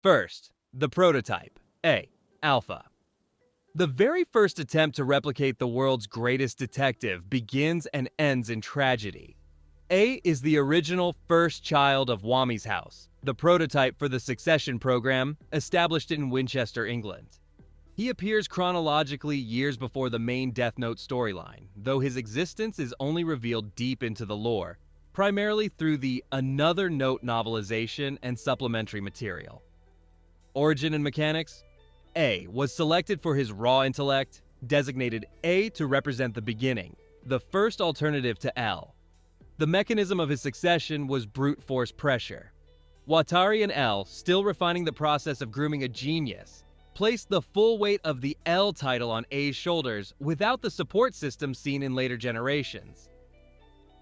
First, the prototype, A, Alpha. The very first attempt to replicate the world's greatest detective begins and ends in tragedy. A is the original first child of Wammy's house, the prototype for the Succession program established in Winchester, England. He appears chronologically years before the main Death Note storyline, though his existence is only revealed deep into the lore, primarily through the Another Note novelization and supplementary material. Origin and mechanics? A was selected for his raw intellect, designated A to represent the beginning, the first alternative to L. The mechanism of his succession was brute force pressure. Watari and L, still refining the process of grooming a genius, placed the full weight of the L title on A's shoulders without the support system seen in later generations.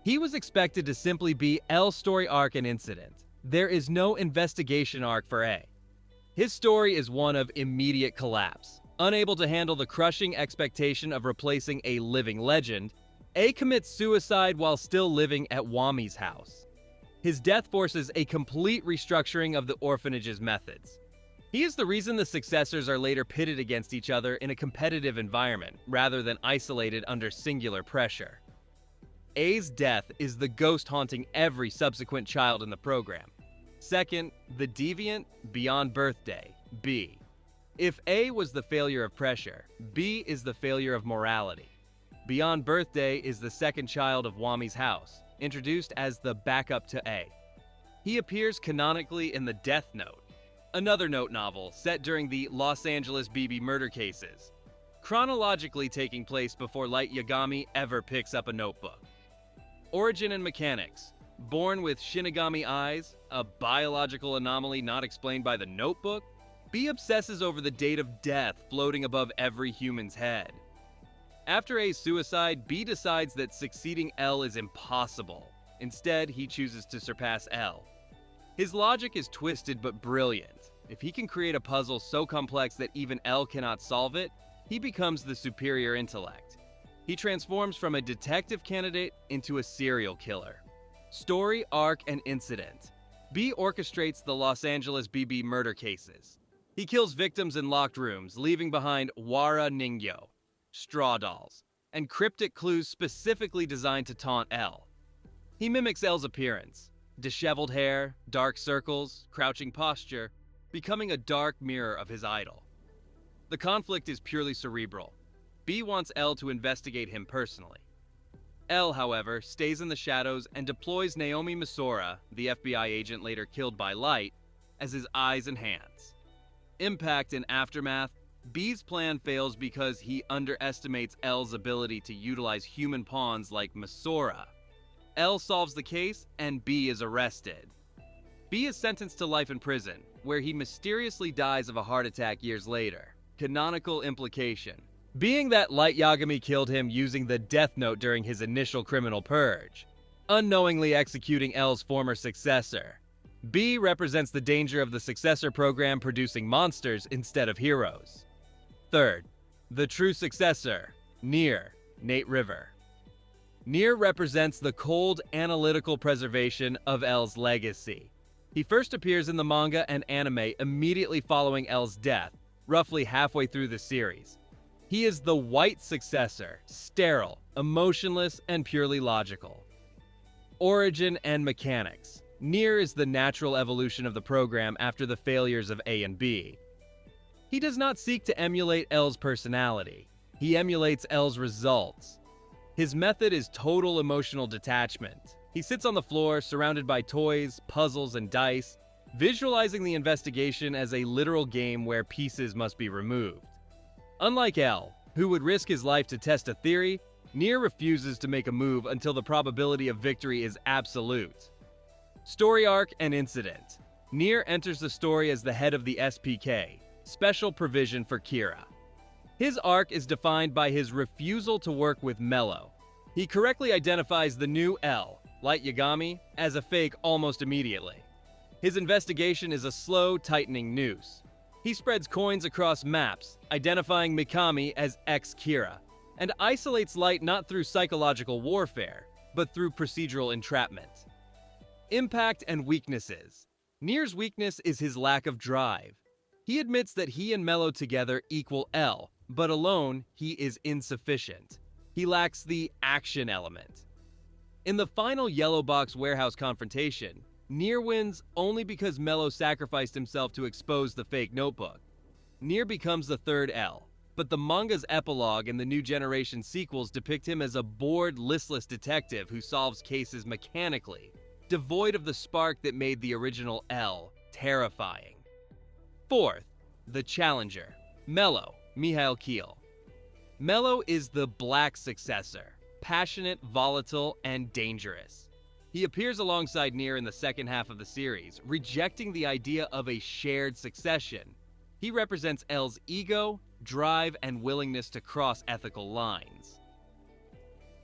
He was expected to simply be L's story arc and incident. There is no investigation arc for A. His story is one of immediate collapse. Unable to handle the crushing expectation of replacing a living legend, A commits suicide while still living at Wammy's house. His death forces a complete restructuring of the orphanage's methods. He is the reason the successors are later pitted against each other in a competitive environment, rather than isolated under singular pressure. A's death is the ghost haunting every subsequent child in the program. Second, the Deviant Beyond Birthday, B. If A was the failure of pressure, B is the failure of morality. Beyond Birthday is the second child of Wammy's house, introduced as the backup to A. He appears canonically in the Death Note, another Note novel set during the Los Angeles BB murder cases, chronologically taking place before Light Yagami ever picks up a notebook. Origin and mechanics. Born with Shinigami eyes, a biological anomaly not explained by the notebook, B obsesses over the date of death floating above every human's head. After A's suicide, B decides that succeeding L is impossible. Instead, he chooses to surpass L. His logic is twisted but brilliant. If he can create a puzzle so complex that even L cannot solve it, he becomes the superior intellect. He transforms from a detective candidate into a serial killer. Story, arc, and incident. B orchestrates the Los Angeles BB murder cases. He kills victims in locked rooms, leaving behind Wara Ningyo, straw dolls, and cryptic clues specifically designed to taunt L. He mimics L's appearance, disheveled hair, dark circles, crouching posture, becoming a dark mirror of his idol. The conflict is purely cerebral. B wants L to investigate him personally. L, however, stays in the shadows and deploys Naomi Misora, the FBI agent later killed by Light, as his eyes and hands. Impact and aftermath. B's plan fails because he underestimates L's ability to utilize human pawns like Misora. L solves the case and B is arrested. B is sentenced to life in prison, where he mysteriously dies of a heart attack years later. Canonical implication. Being that Light Yagami killed him using the Death Note during his initial criminal purge, unknowingly executing L's former successor. B represents the danger of the Successor program producing monsters instead of heroes. Third, the true successor, Near, Nate River. Near represents the cold, analytical preservation of L's legacy. He first appears in the manga and anime immediately following L's death, roughly halfway through the series. He is the white successor, sterile, emotionless, and purely logical. Origin and mechanics. Near is the natural evolution of the program after the failures of A and B. He does not seek to emulate L's personality. He emulates L's results. His method is total emotional detachment. He sits on the floor, surrounded by toys, puzzles, and dice, visualizing the investigation as a literal game where pieces must be removed. Unlike L, who would risk his life to test a theory, Near refuses to make a move until the probability of victory is absolute. Story arc and incident. Near enters the story as the head of the SPK, Special Provision for Kira. His arc is defined by his refusal to work with Mello. He correctly identifies the new L, Light Yagami, as a fake almost immediately. His investigation is a slow, tightening noose. He spreads coins across maps, identifying Mikami as ex-Kira, and isolates Light not through psychological warfare, but through procedural entrapment. Impact and weaknesses. Near's weakness is his lack of drive. He admits that he and Mello together equal L, but alone he is insufficient. He lacks the action element. In the final Yellow Box warehouse confrontation, Near wins only because Mello sacrificed himself to expose the fake notebook. Near becomes the third L, but the manga's epilogue and the New Generation sequels depict him as a bored, listless detective who solves cases mechanically, devoid of the spark that made the original L terrifying. Fourth, the challenger, Mello, MIHAEL KEEHL. Mello is the black successor, passionate, volatile, and dangerous. He appears alongside Near in the second half of the series, rejecting the idea of a shared succession. He represents L's ego, drive, and willingness to cross ethical lines.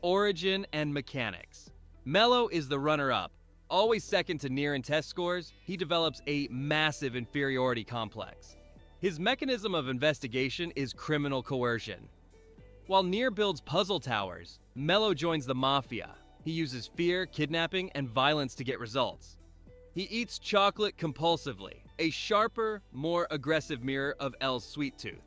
Origin and mechanics. Mello is the runner-up. Always second to Near in test scores, he develops a massive inferiority complex. His mechanism of investigation is criminal coercion. While Near builds puzzle towers, Mello joins the mafia. He uses fear, kidnapping, and violence to get results. He eats chocolate compulsively, a sharper, more aggressive mirror of L's sweet tooth.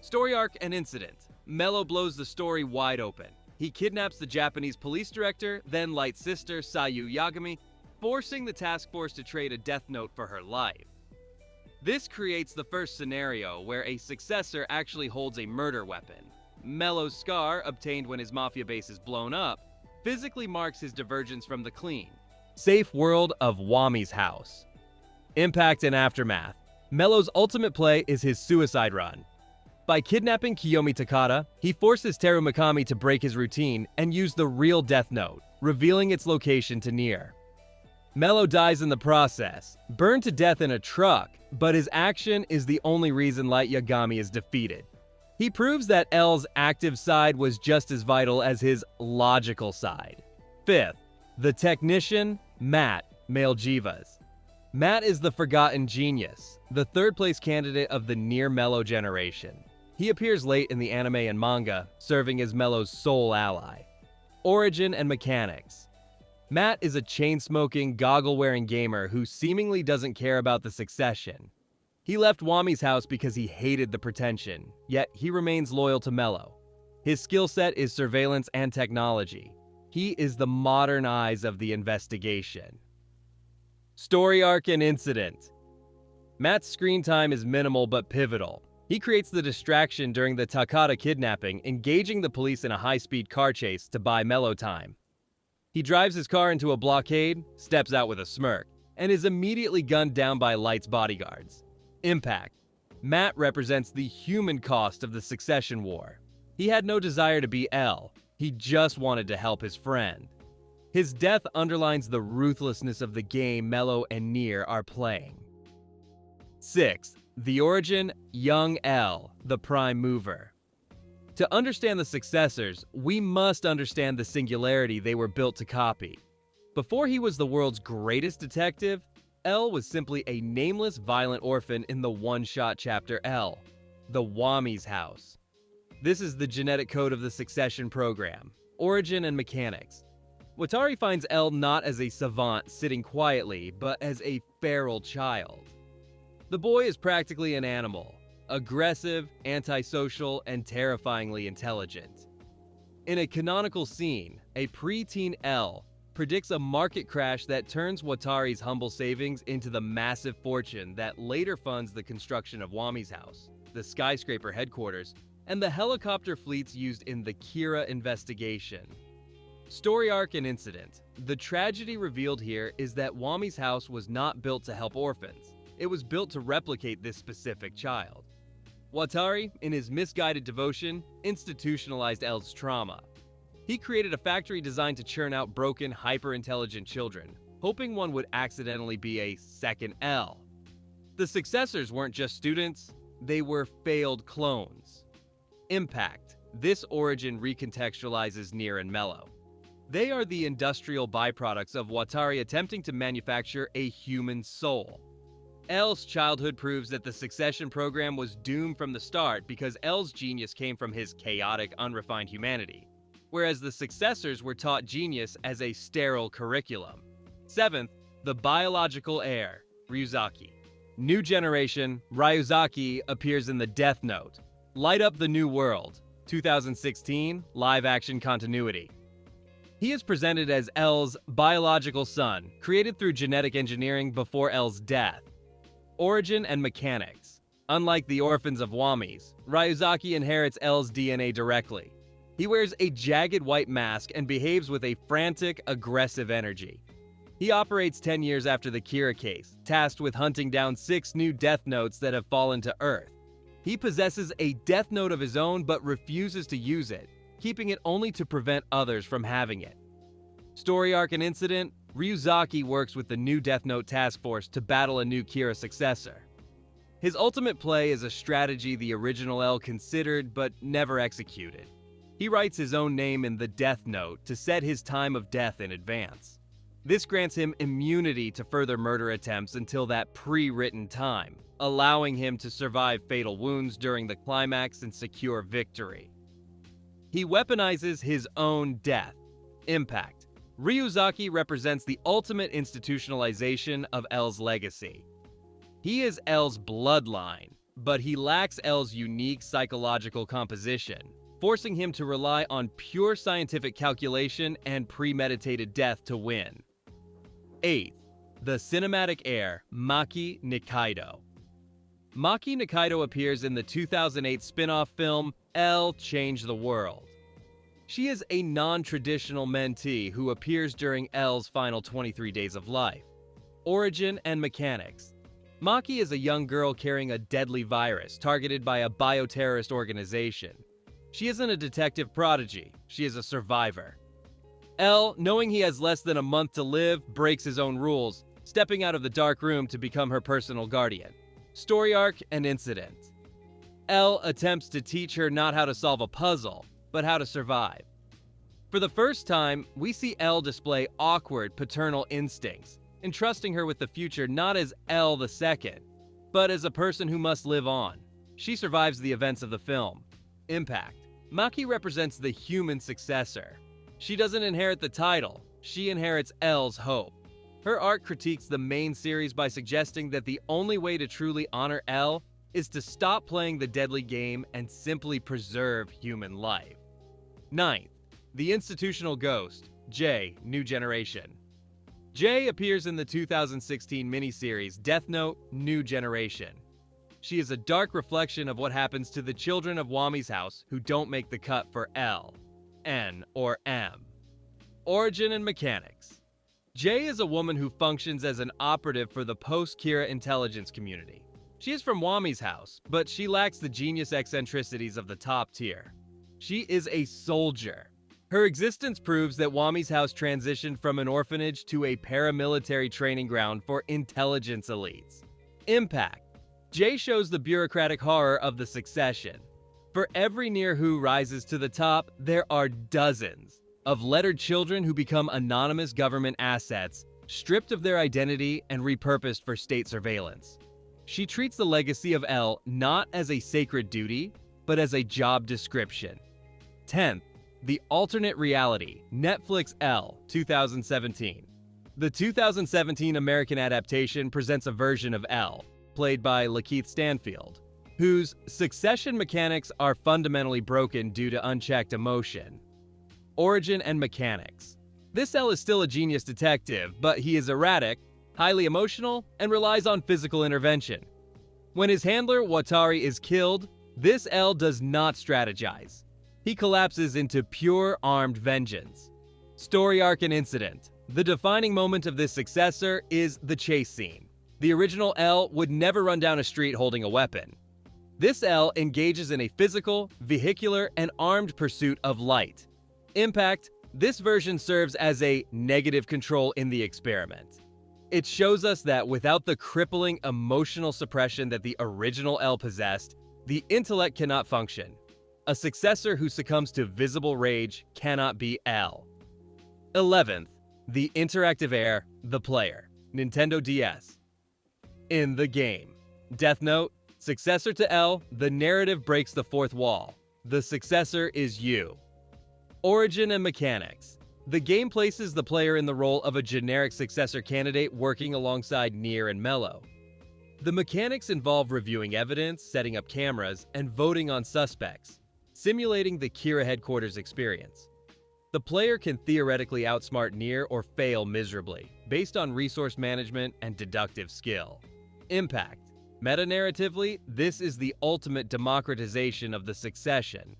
Story arc and incident. Mello blows the story wide open. He kidnaps the Japanese police director, then Light's sister, Sayu Yagami, forcing the task force to trade a death note for her life. This creates the first scenario where a successor actually holds a murder weapon. Mello's scar, obtained when his mafia base is blown up, physically marks his divergence from the clean, safe world of Wammy's house. Impact and aftermath. Mello's ultimate play is his suicide run. By kidnapping Kiyomi Takada, he forces Teru Mikami to break his routine and use the real Death Note, revealing its location to Near. Mello dies in the process, burned to death in a truck, but his action is the only reason Light Yagami is defeated. He proves that L's active side was just as vital as his logical side. Fifth, the technician, Matt, male JEEVAS. Matt is the forgotten genius, the third-place candidate of the Near Mello generation. He appears late in the anime and manga, serving as Mello's sole ally. Origin and mechanics. Matt is a chain-smoking, goggle-wearing gamer who seemingly doesn't care about the succession. He left Wammy's house because he hated the pretension, yet he remains loyal to Mello. His skill set is surveillance and technology. He is the modern eyes of the investigation. Story arc and incident. Matt's screen time is minimal but pivotal. He creates the distraction during the Takada kidnapping, engaging the police in a high-speed car chase to buy Mello time. He drives his car into a blockade, steps out with a smirk, and is immediately gunned down by Light's bodyguards. Impact. Matt represents the human cost of the succession war. He had no desire to be L, he just wanted to help his friend. His death underlines the ruthlessness of the game Mello and Near are playing. 6th, the origin, young L, the prime mover. To understand the successors, we must understand the singularity they were built to copy. Before he was the world's greatest detective, L was simply a nameless violent orphan in the one-shot chapter L, the Wammy's house. This is the genetic code of the succession program, origin and mechanics. Watari finds L not as a savant sitting quietly, but as a feral child. The boy is practically an animal, aggressive, antisocial, and terrifyingly intelligent. In a canonical scene, a preteen L predicts a market crash that turns Watari's humble savings into the massive fortune that later funds the construction of Wammy's house, the skyscraper headquarters, and the helicopter fleets used in the Kira investigation. Story arc and incident. The tragedy revealed here is that Wammy's house was not built to help orphans. It was built to replicate this specific child. Watari, in his misguided devotion, institutionalized L's trauma. He created a factory designed to churn out broken, hyper-intelligent children, hoping one would accidentally be a second L. The successors weren't just students, they were failed clones. Impact. This origin recontextualizes Near and Mello. They are the industrial byproducts of Watari attempting to manufacture a human soul. L's childhood proves that the succession program was doomed from the start because L's genius came from his chaotic, unrefined humanity, whereas the successors were taught genius as a sterile curriculum. 7th, the biological heir, Ryuzaki. New generation, Ryuzaki appears in the Death Note. Light Up the New World, 2016, live-action continuity. He is presented as L's biological son, created through genetic engineering before L's death. Origin and mechanics. Unlike the orphans of Wammies, Ryuzaki inherits L's DNA directly. He wears a jagged white mask and behaves with a frantic, aggressive energy. He operates 10 years after the Kira case, tasked with hunting down 6 new Death Notes that have fallen to Earth. He possesses a Death Note of his own but refuses to use it, keeping it only to prevent others from having it. Story arc and incident: Ryuzaki works with the new Death Note task force to battle a new Kira successor. His ultimate play is a strategy the original L considered but never executed. He writes his own name in the Death Note to set his time of death in advance. This grants him immunity to further murder attempts until that pre-written time, allowing him to survive fatal wounds during the climax and secure victory. He weaponizes his own death. Impact: Ryuzaki represents the ultimate institutionalization of L's legacy. He is L's bloodline, but he lacks L's unique psychological composition, forcing him to rely on pure scientific calculation and premeditated death to win. 8th, the cinematic heir, MAKI NIKAIDO. MAKI NIKAIDO appears in the 2008 spin-off film L Change the World. She is a non-traditional mentee who appears during L's final 23 days of life. Origin and mechanics. Maki is a young girl carrying a deadly virus targeted by a bioterrorist organization. She isn't a detective prodigy, she is a survivor. L, knowing he has less than a month to live, breaks his own rules, stepping out of the dark room to become her personal guardian. Story arc and incident. L attempts to teach her not how to solve a puzzle, but how to survive. For the first time, we see L display awkward paternal instincts, entrusting her with the future not as L the second, but as a person who must live on. She survives the events of the film. Impact: Maki represents the human successor. She doesn't inherit the title, she inherits L's hope. Her arc critiques the main series by suggesting that the only way to truly honor L is to stop playing the deadly game and simply preserve human life. 9th, the institutional ghost, J, New Generation. J appears in the 2016 miniseries Death Note: New Generation. She is a dark reflection of what happens to the children of Wammy's house who don't make the cut for L, N, or M. Origin and mechanics. J is a woman who functions as an operative for the post-Kira intelligence community. She is from Wammy's house, but she lacks the genius eccentricities of the top tier. She is a soldier. Her existence proves that Wammy's house transitioned from an orphanage to a paramilitary training ground for intelligence elites. Impact: J shows the bureaucratic horror of the succession. For every near who rises to the top, there are dozens of lettered children who become anonymous government assets, stripped of their identity and repurposed for state surveillance. She treats the legacy of L not as a sacred duty, but as a job description. 10th, the alternate reality, Netflix L, 2017. The 2017 American adaptation presents a version of L, played by Lakeith Stanfield, whose succession mechanics are fundamentally broken due to unchecked emotion. Origin and mechanics. This L is still a genius detective, but he is erratic, highly emotional, and relies on physical intervention. When his handler, Watari, is killed, this L does not strategize. He collapses into pure armed vengeance. Story arc and incident. The defining moment of this successor is the chase scene. The original L would never run down a street holding a weapon. This L engages in a physical, vehicular, and armed pursuit of light. Impact: this version serves as a negative control in the experiment. It shows us that without the crippling emotional suppression that the original L possessed, the intellect cannot function. A successor who succumbs to visible rage cannot be L. 11th, the interactive heir, the player, Nintendo DS. In the game, Death Note, successor to L, the narrative breaks the fourth wall. The successor is you. Origin and mechanics. The game places the player in the role of a generic successor candidate working alongside Near and Mello. The mechanics involve reviewing evidence, setting up cameras, and voting on suspects, simulating the KEEHL headquarters experience. The player can theoretically outsmart Near or fail miserably, based on resource management and deductive skill. Impact. Meta-narratively, this is the ultimate democratization of the succession.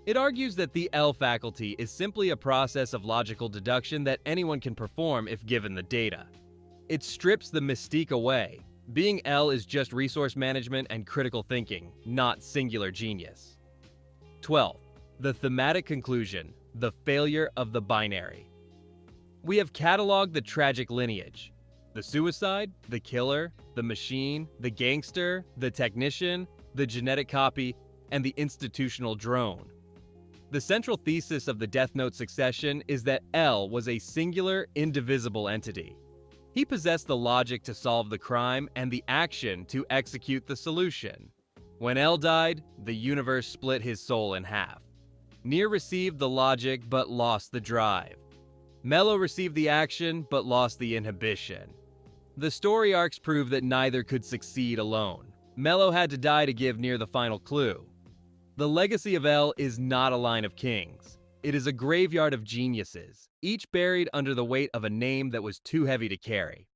It argues that the L faculty is simply a process of logical deduction that anyone can perform if given the data. It strips the mystique away. Being L is just resource management and critical thinking, not singular genius. 12. The thematic conclusion, the failure of the binary. We have cataloged the tragic lineage. The suicide, the killer, the machine, the gangster, the technician, the genetic copy, and the institutional drone. The central thesis of the Death Note succession is that L was a singular, indivisible entity. He possessed the logic to solve the crime and the action to execute the solution. When L died, the universe split his soul in half. Near received the logic but lost the drive. Mello received the action but lost the inhibition. The story arcs prove that neither could succeed alone. Mello had to die to give Near the final clue. The legacy of L is not a line of kings. It is a graveyard of geniuses, each buried under the weight of a name that was too heavy to carry.